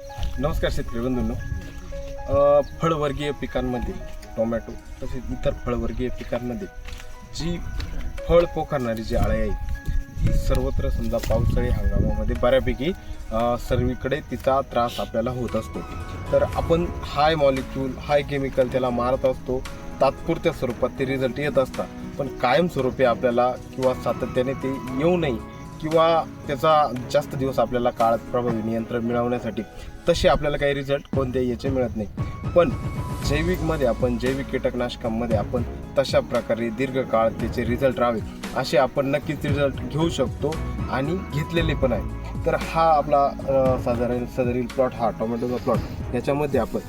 नमस्कार शेतकरी बंधूंनो. फळवर्गीय पिकांमध्ये टोमॅटो तसेच इतर फळवर्गीय पिकांमध्ये जी फळ पोखरणारी जी अळी आहे ती सर्वत्र समजा पावसाळी हंगामामध्ये बऱ्यापैकी सर्वीकडे तिचा त्रास आपल्याला होत असतो. तर आपण हाय मॉलिक्यूल हाय केमिकल त्याला मारत असतो. तात्पुरत्या स्वरूपात ते रिझल्ट येत असतात, पण कायमस्वरूपी आपल्याला किंवा सातत्याने ते येऊ नये किंवा त्याचा जास्त दिवस आपल्याला काळात प्रभावी नियंत्रण मिळवण्यासाठी तसे आपल्याला काही रिझल्ट कोणत्याही याचे मिळत नाही. पण जैविक कीटकनाशकांमध्ये आपण तशा प्रकारे दीर्घकाळ त्याचे रिझल्ट राहावे असे आपण नक्कीच रिझल्ट घेऊ शकतो आणि घेतलेले पण आहे. तर हा आपला सदरील प्लॉट, हा टोमॅटोचा प्लॉट, याच्यामध्ये आपण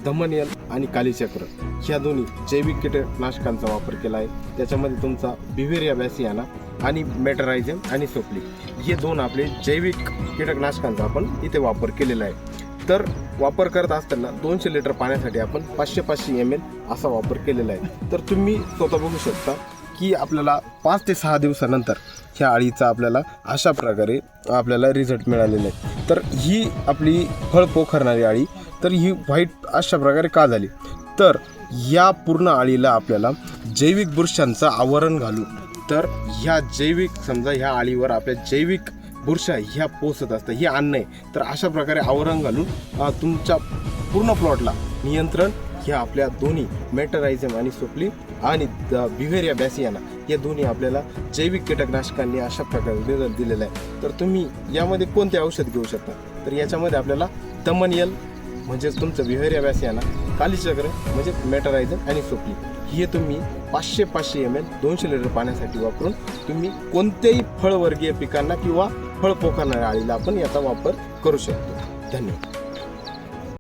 दमनयल आणि कालीचक्र ह्या दोन्ही जैविक कीटकनाशकांचा वापर केला आहे. त्याच्यामध्ये तुमचा बिव्हेरिया बॅसियाना आणि मेटरायझम आणि सोपली हे दोन आपले जैविक कीटकनाशकांचा आपण इथे वापर केलेला आहे. तर वापर करत असताना 200 लिटर पाण्यासाठी आपण 500 ml असा वापर केलेला आहे. तर तुम्ही स्वतः बघू शकता की आपल्याला 5 ते 6 दिवसानंतर ह्या अळीचा आपल्याला अशा प्रकारे आपल्याला रिझल्ट मिळालेला आहे. तर ही आपली फळ पोखरणारी अळी, तर ही व्हाईट अशा प्रकारे का झाली, तर या पूर्ण अळीला आपल्याला जैविक बुरशांचं आवरण घालून, तर ह्या जैविक समजा ह्या अळीवर आपल्या जैविक बुरशा ह्या पोसत असतात, हे अन्न आहे. तर अशा प्रकारे आवरण घालून तुमच्या पूर्ण प्लॉटला नियंत्रण ह्या आपल्या दोन्ही मेटरायझम आणि सोपली आणि बिव्हेरिया बॅसियाना या दोन्ही आपल्याला जैविक कीटकनाशकांनी अशा प्रकारे रिझल्ट दिलेला आहे. तर तुम्ही यामध्ये कोणते औषध घेऊ शकता, तर याच्यामध्ये आपल्याला दमनयल म्हणजेच तुमचं बिव्हेरिया बॅसियाना, कालीचक्र म्हणजे मेटरायझम आणि सोपली हे तुम्ही 500 ml 200 लिटर पाण्यासाठी वापरून तुम्ही कोणत्याही फळवर्गीय पिकांना किंवा फळ पोखरणाऱ्या अळीला आपण याचा वापर करू शकतो. धन्यवाद.